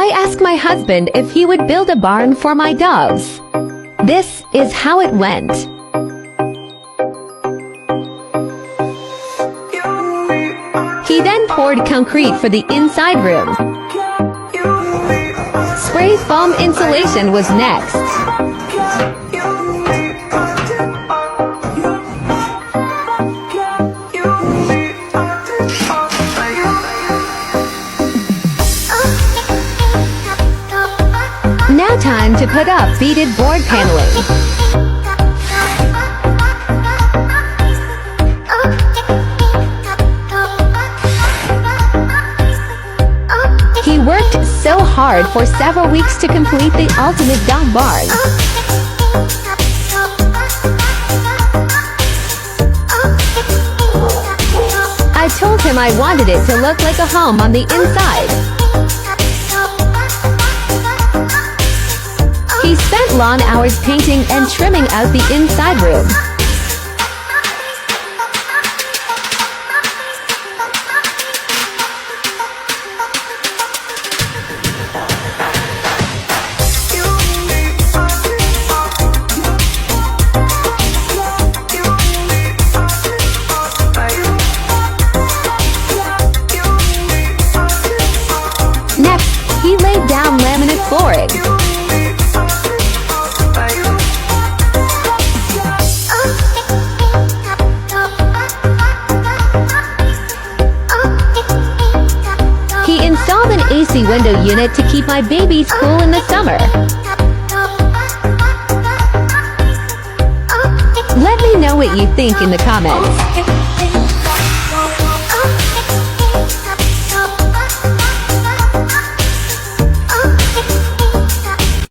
I asked my husband if he would build a barn for my doves. This is how it went. He then poured concrete for the inside room. Spray foam insulation was next. Now time to put up beaded board paneling. He worked so hard for several weeks to complete the ultimate dog barn. I told him I wanted it to look like a home on the inside. He spent long hours painting and trimming out the inside room. Next, he laid down laminate flooring. He installed an AC window unit to keep my babies cool in the summer. Let me know what you think in the comments.